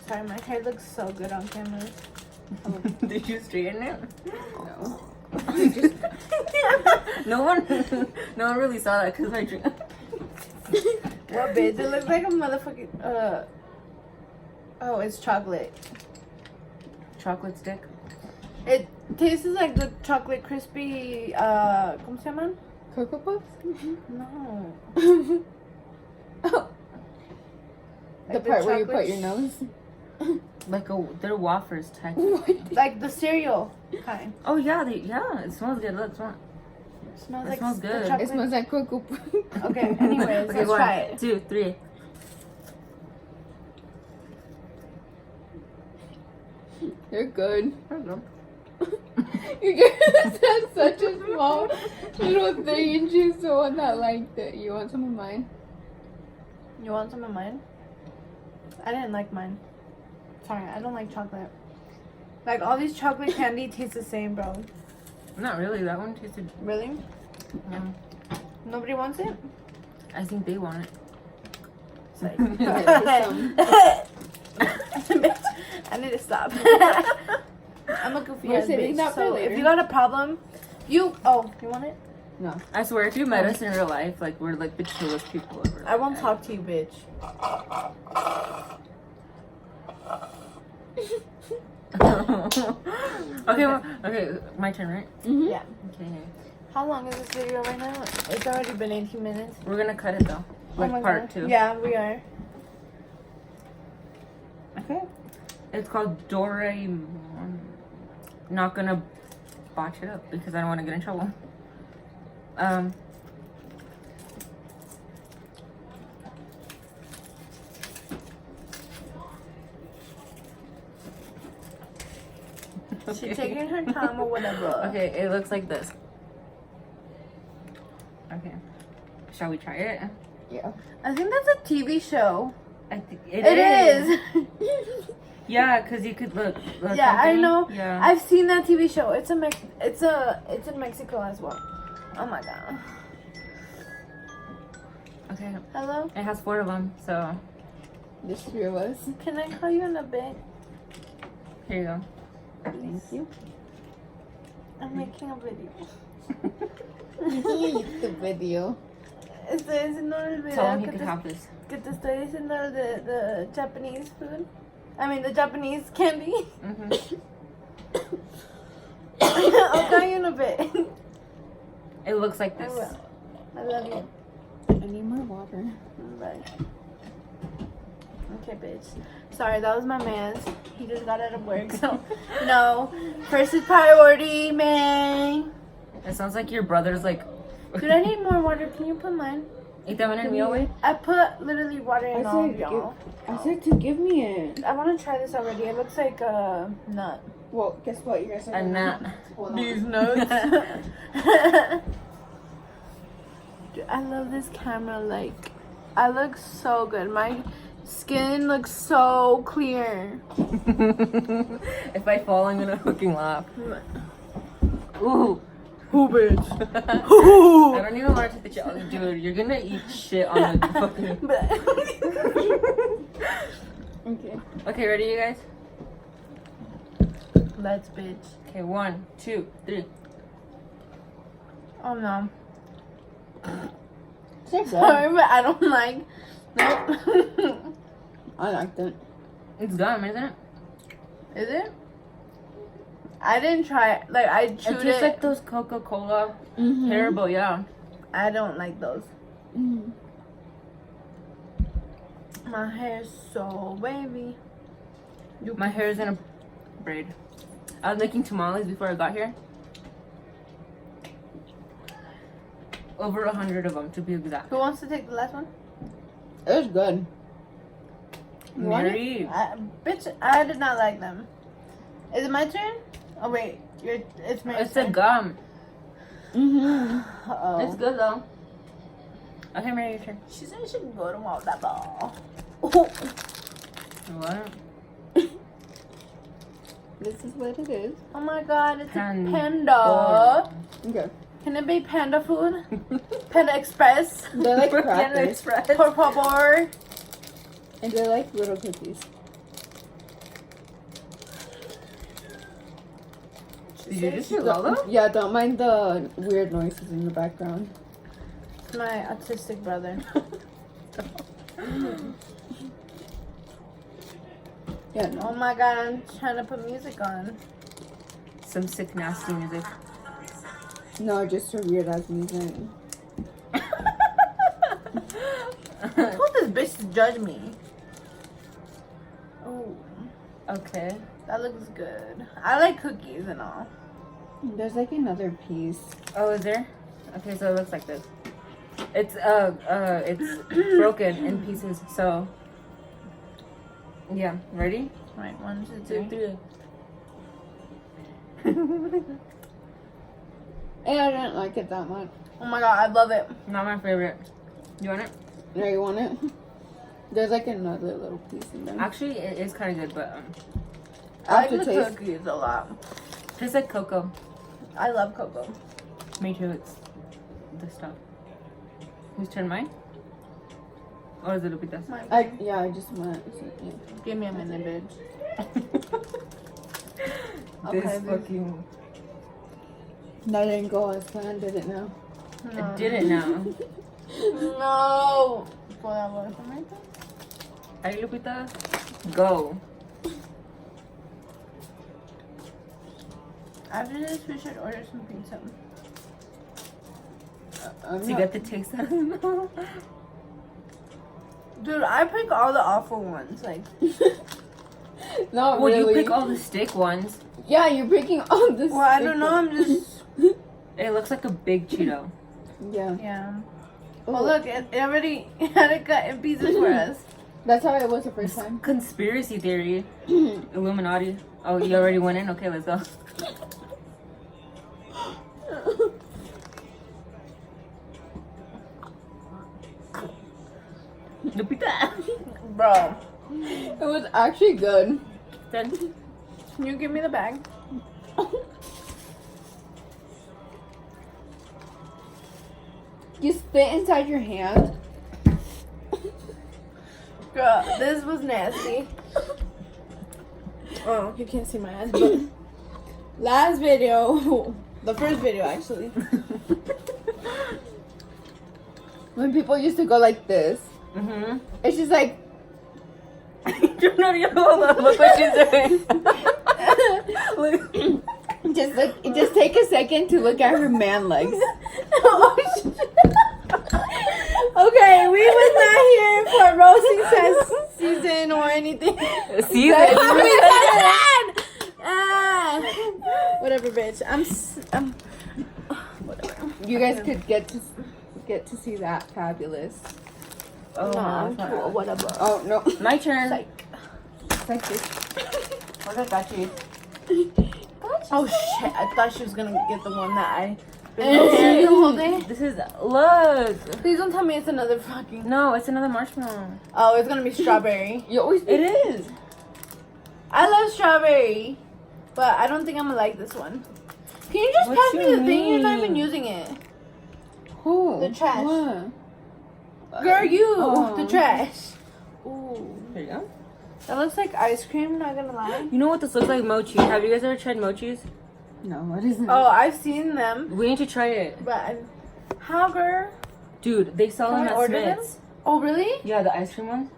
Sorry, my hair looks so good on camera. Did you straighten it? No. No one really saw that because my drink. What, bitch? It looks like a motherfucking, oh, it's chocolate. Chocolate stick. It tastes like the chocolate crispy, ¿cómo se llaman? Cocoa Puffs? No. Oh. The Like part where you chocolate put your nose? Like they're wafers type. Like the cereal kind. Oh yeah, it smells good. Look, smell. Smells It like smells the good. chocolate. It smells like Cocoa Puffs. Okay, anyways, Okay, let's one, try it. 2, 3. They're good. There we go. You guys have such a small little 3-inch one that liked it. You want some of mine? You want some of mine? I didn't like mine. Sorry, I don't like chocolate. Like, all these chocolate candy taste the same, bro. Not really. That one tasted. Really? Yeah. Nobody wants it? I think they want it. It's like, Some. bitch, I need to stop. I'm a goofy We're ass saving bitch. that for So later. if you got a problem, you want it? No. I swear, if you met us in real life, like we're like the chillest people ever. I won't talk to you, bitch. Okay, my turn, right? Mm-hmm. Yeah. Okay. How long is this video right now? It's already been 18 minutes. We're gonna cut it though. Like Oh my part God. 2. Yeah, we are. Okay. It's called Doraemon. Not gonna botch it up because I don't want to get in trouble. She's taking her time or whatever. Okay, it looks like this. Okay. Shall we try it? Yeah. I think that's a TV show. I think It is. Yeah, cause you could look. Yeah, I know. Yeah. I've seen that TV show. It's in Mexico as well. Oh my god. Okay. Hello? It has 4 of them, so There's 3 of us. Can I call you in a bit? here you go. Thank you. I'm making a video. You can eat the video. Estoy haciendo el video Tell him he que could te, have this. que te estoy diciendo the Japanese food. I mean the Japanese candy. Mm-hmm. I'll call you in a bit. It looks like I this. will. I love you. I need more water. Bye. Okay, bitch. Sorry, that was my man's. He just got out of work, so no. First is priority, man. It sounds like your brother's like. Dude, I need more water. Can you put mine? Eat that one in meal way. I put literally water in all of y'all. I said to give me it. I want to try this already. It looks like a nut. Well, guess what? You guys are A nut. These nuts. Dude, I love this camera. Like, I look so good. My skin looks so clear. If I fall, I'm gonna fucking laugh. Ooh. Who, bitch? I don't even want to take the challenge, dude. You're gonna eat shit on the fucking. Okay. Okay, ready, you guys? Let's, bitch. Okay, 1, 2, 3. Oh no. It's Sorry, but I don't like. Nope. I liked it. It's gum, isn't it? Is it? I didn't try it. Like, I chewed It tastes like those Coca-Cola Mm-hmm. Haribo, yeah. I don't like those. Mm-hmm. My hair's so wavy. My hair is in a braid. I was making tamales before I got here. Over 100 of them, to be exact. Who wants to take the last one? It was good. You want it? Mary. Bitch, I did not like them. Is it my turn? Oh wait, it's my It's turn. a gum. Mm-hmm. Uh-oh. It's good though. Okay, Mary, your turn. She said she can go to Walt that ball. What? This is what it is. Oh my god, it's a Panda. panda. Okay. Can it be panda food? Panda Express. They're like Panda crackers. Express. Por favor. And they're like little cookies. Did you just hear Lolo? Yeah, don't mind the weird noises in the background. It's my autistic brother. Yeah, no. Oh my god, I'm trying to put music on. Some sick, nasty music. No, just a weird ass music. Who told this bitch to judge me? Oh, Okay. that looks good. I like cookies and all. There's like another piece. Oh, is there? Okay, so it looks like this. It's broken in pieces. So yeah, ready? Right, 1, 2, 3. And I didn't like it that much. Oh my god, I love it. Not my favorite. You want it? Yeah, you want it? There's like another little piece in there. Actually, it is kind of good, but I like the Aftertaste. cookies a lot. tastes like cocoa. I love cocoa. Me too. It's the stuff. Whose turn? Mine? Or is it Lupita's? Mine. I just want it. Yeah. Give me a minute, bitch. This Okay, fucking. That didn't go as planned, did it now? I didn't know. No. Pull that one from right there. Hey, Lupita, go. After this, we should order some pizza. I'm So you not- get the taste out of the mouth. Dude, I pick all the awful ones. Like, Not Well, really. you pick all the stick ones. Yeah, you're picking all this. well, I don't know. I'm just. It looks like a big Cheeto. Yeah. Yeah. Oh, Oh, look, it already had it cut in pieces for us. That's how it was the first time. Conspiracy theory. Illuminati. Oh, you already went in? Okay, let's go. Lupita. Bro, It was actually good. Then can you give me the bag? You spit inside your hand. Girl, this was nasty. Oh, you can't see my ass, but last video, the first video actually. When people used to go like this, Mm-hmm. it's just like Hold on, look what she's doing. Look. just take a second to look at her man legs. Oh, shit. Okay, we was not here for roasting test season or anything. Season. Whatever, bitch. I'm whatever. You guys could get to see that fabulous. Oh, No, my I'm God. cool. Whatever. Oh no. My turn. Like, It's like this. What I got you? oh shit! I thought she was gonna get the one that I. This the whole day. This is look. Please don't tell me it's another fucking. No, it's another marshmallow. Oh, it's gonna be strawberry. You always It is. I love strawberry, but I don't think I'm gonna like this one. Can you just What pass you me the thing? You're not even mean? using it. Who? The trash. What? Girl, you Oh. the trash. Ooh, There you go. that looks like ice cream. Not gonna lie. You know what this looks like? Mochi. Have you guys ever tried mochis? No, what is it? Oh, I've seen them, We need to try it. but how, girl? Dude, they sell Can them I at order them? Smith's. Oh, really? Yeah, the ice cream ones.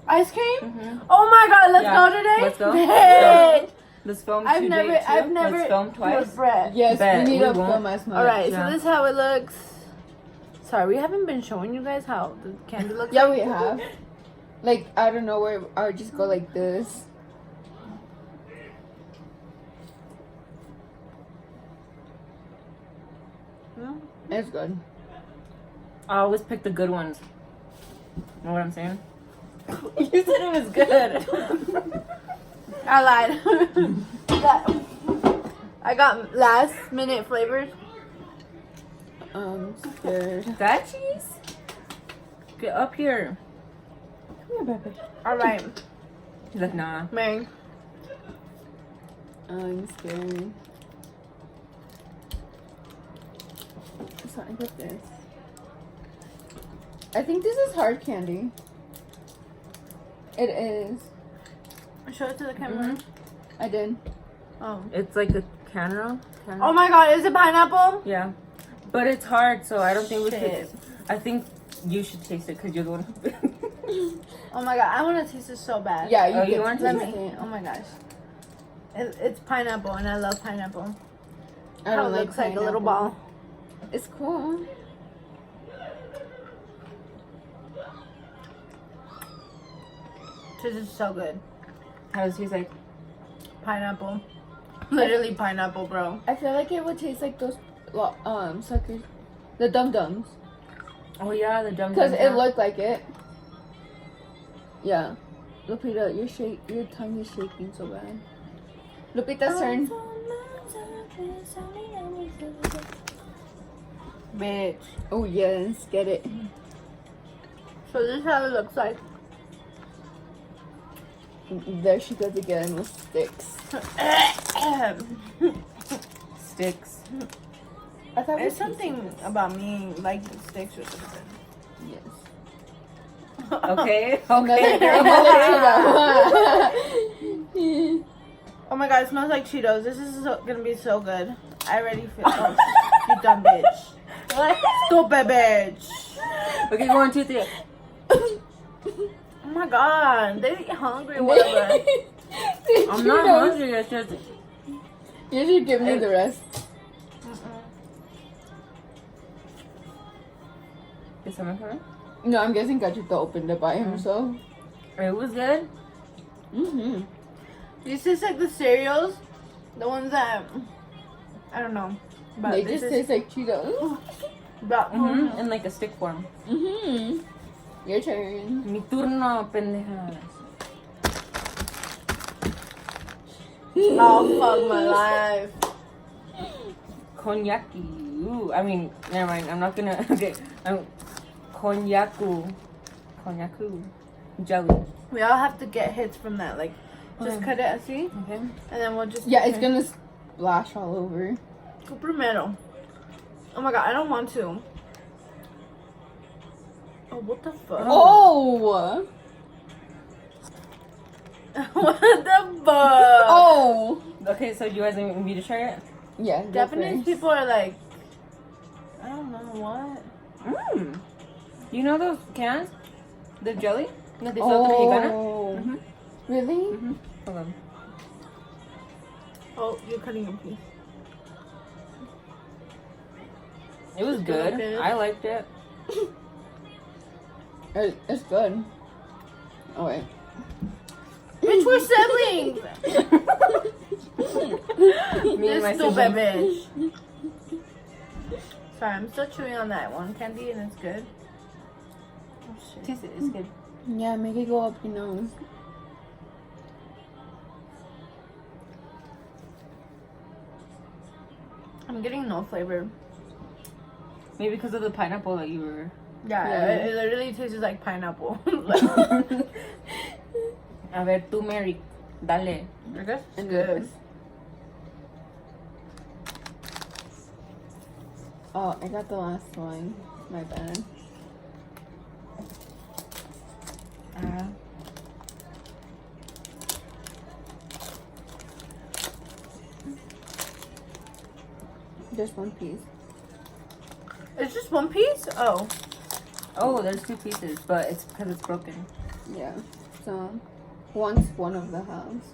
Ice cream? Mm-hmm. Oh my God, let's Yeah, go today. let's go. Bitch. Let's film I've today never, too. I've never. Let's film twice. Bread. Yes, Bet, we need we to won't. film as much. All right, Yeah. so this is how it looks. Sorry, we haven't been showing you guys how the candy looks. Yeah, like. we have. Like, I don't know where I would just go like this. Hmm? It's good. I always pick the good ones. Know what I'm saying? You said it was good. I lied. I got last minute flavors. Scared. That cheese? Get up here. Come here, baby. All right, He's like, nah. Mary. I'm scared. Something with this. I think this is hard candy. It is. Show it to the camera. Mhm. I did. Oh, It's like a Canna. Oh my god, is it pineapple? Yeah, but it's hard, so I don't think we Shit. should. I think you should taste it because you're the one. Oh my god, I want to taste it so bad. Yeah, you Oh, get you want to Let taste me. it. Oh my gosh. It's pineapple, and I love pineapple. I How don't it like looks like a little pineapple. ball. It's cool. This is so good. How does it taste like? Pineapple. Literally pineapple, bro. I feel like it would taste like those suckers, the Dum Dums, Oh yeah, the dum because dum. it looked like it. Yeah, Lupita, your tongue is shaking so bad. Lupita's turn. Bitch. Oh yes, get it. So this is how it looks like. There she goes again with sticks. Sticks. I thought It's something about me liking sticks or something. Yes. Okay. Another Okay. Cheeto. Oh my god, it smells like Cheetos. This is gonna be so good. I already feel. Oh, you dumb bitch. Stupid bitch. Okay, 1, 2, 3. Oh my god, they hungry, whatever. I'm not hungry. It's just. You should give me the rest. Is someone coming? No, I'm guessing Gachito opened it by himself. It was good. Mm-hmm. These taste like the cereals, the ones that I don't know. But They this just is taste like Cheetos. about Mm-hmm. In like a stick form. Mm-hmm. Your turn. Mi turno, pendejas. oh fuck my life. Cognac-y. Ooh, I mean, never mind. I'm not gonna. Okay. Cognac-y. Cognac-y. Jelly. We all have to get hits from that. Like, just cut it, see, Okay. and then we'll just. Yeah, it's gonna splash all over. Go primero. Oh my god, I don't want to. Oh, what the fuck? Oh! what the fuck? Oh! Okay, so you guys want me to try it? Yeah, go Japanese first. people are like, I don't know what. Mmm. You know those cans? The jelly? That they sell at the Mexicana? Oh. Mm-hmm. Really? Mm-hmm. Hold on. Oh, you're cutting a piece. It was good. Okay. I liked it. It's good. Oh, wait. Bitch, we're siblings. Me and my This stupid siblings. bitch. Sorry, I'm still chewing on that one candy and it's good. Oh shit. Taste it. It's good. Yeah, make it go up your nose. I'm getting no flavor. Maybe because of the pineapple that you were. Yeah, Yeah. It literally tastes like pineapple. A ver, tú, Mary. Dale. I guess it's And good. this. Oh, I got the last one. My bad. Just one piece. It's just one piece? Oh. Oh, there's 2 pieces, but it's because it's broken. Yeah. So, one's one of the halves.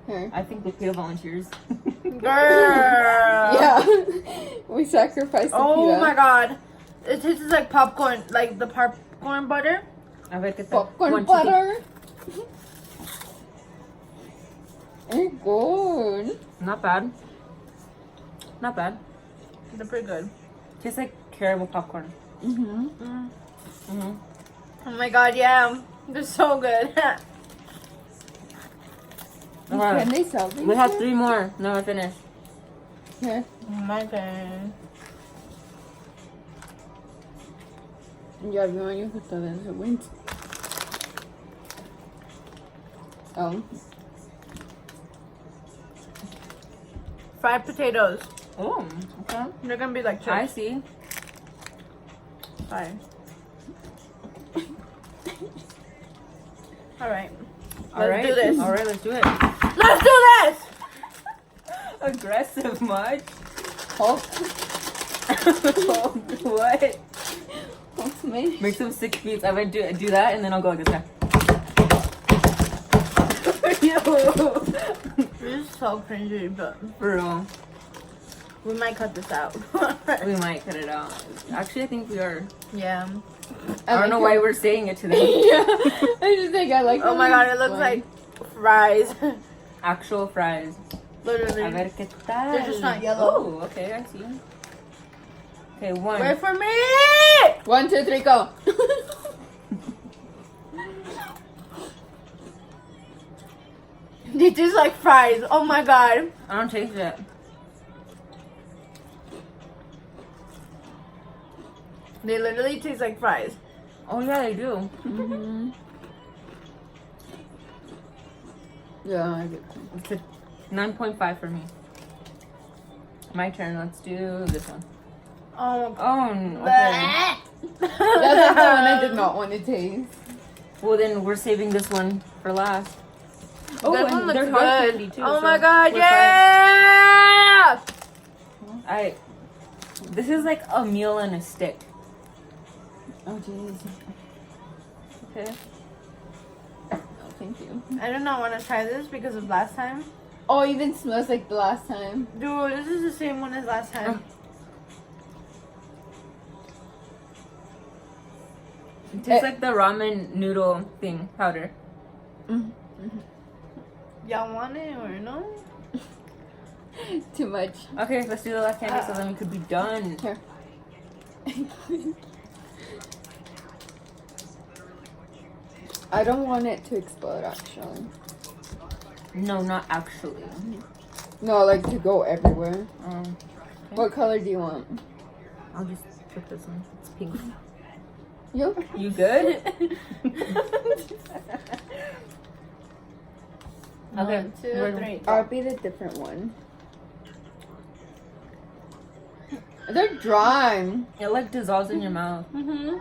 Here. I think Lupita volunteers. Girl. Yeah. We sacrificed the Oh pita. my god. It tastes like popcorn, like the popcorn butter. A ver, ¿qué tal? Popcorn 1, 2, 3. butter. It's good. Not bad. Not bad. They're pretty good. Tastes like caramel popcorn. Mm-hmm. Mm-hmm. Oh my god, yeah. They're so good. Can they sell these? We have here? 3 more. No, we're finished. Here. My turn. Ya vio años que está de wings. Oh. Fried potatoes. Oh, okay. They're gonna be like chips. I see. Fine. Alright. All right. Let's do this. All right, let's do it. Let's do this! aggressive much. Hulk. What? Hulk smash. Make some 6 beats. I would do that and then I'll go like this. Yo. This is so cringy, but For real. we might cut this out. We might cut it out. Actually, I think we are. Yeah. I don't know why we're saying it today. Yeah. I just think I like. Oh my god, it looks like fries. Actual fries. Literally. A ver qué tal. They're just not yellow. Oh, okay, I see. Okay, one. Wait for me! 1, 2, 3, go. They taste like fries. Oh my god. I don't taste it. They literally taste like fries. Oh yeah, they do. Mm-hmm. Yeah, I get It's a 9.5 for me. My turn. Let's do this one. Oh. Oh, okay. Bleh. That's like the one I did not want to taste. Well, then we're saving this one for last. Oh, that and one they're looks hard good. candy too. Oh so my god, we're yeah! fine. This is like a meal and a stick. Oh jeez. Okay. Oh, thank you. I do not want to try this because of last time. Oh, it even smells like the last time. Dude, this is the same one as last time. It tastes like the ramen noodle thing powder. Mm-hmm. Y'all want it or no? Too much. Okay, let's do the last candy so then we could be done. Here. I don't want it to explode actually. No, not actually. No, like to go everywhere. Okay. What color do you want? I'll just pick this one. It's pink. You? You good? Okay. 1, 2, we're- 3. I'll be the different one. They're dry. It like dissolves in your mouth. Mm-hmm.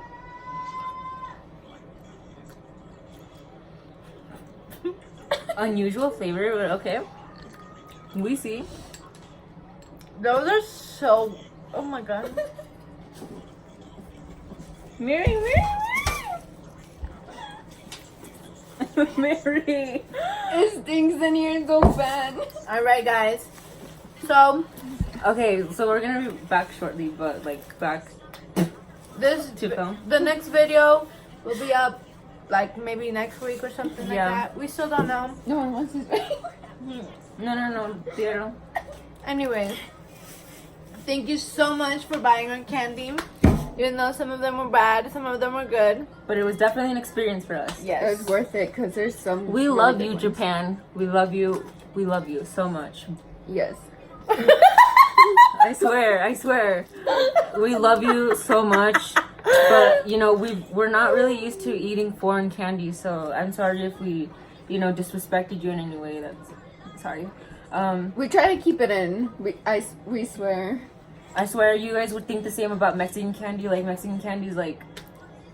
Unusual flavor, but okay. We see. Those are so. Oh my god. Mary. Mary. It stings in here so bad. Alright, guys. So, Okay, so we're gonna be back shortly, but like back this to film. the next video will be up like maybe next week or something like Yeah. that. We still don't know. No one wants this. No, zero. Anyways, thank you so much for buying our candy. Even though some of them were bad, some of them were good. But it was definitely an experience for us. Yes. It was worth it because there's some. We really love good you, ones. Japan. We love you. We love you so much. Yes. I swear. We love you so much. But you know, we're not really used to eating foreign candy, so I'm sorry if we, disrespected you in any way. That's sorry. We try to keep it in. We swear. I swear you guys would think the same about Mexican candy. Like Mexican candy is like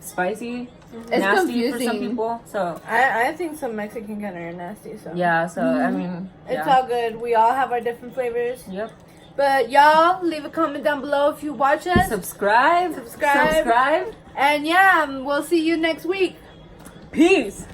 spicy, It's nasty for some confusing. people. So I think some Mexican candy are nasty, so. yeah. So I mean, It's yeah. all good. We all have our different flavors. Yep. But y'all, leave a comment down below if you watch us. Subscribe. And yeah, we'll see you next week. Peace.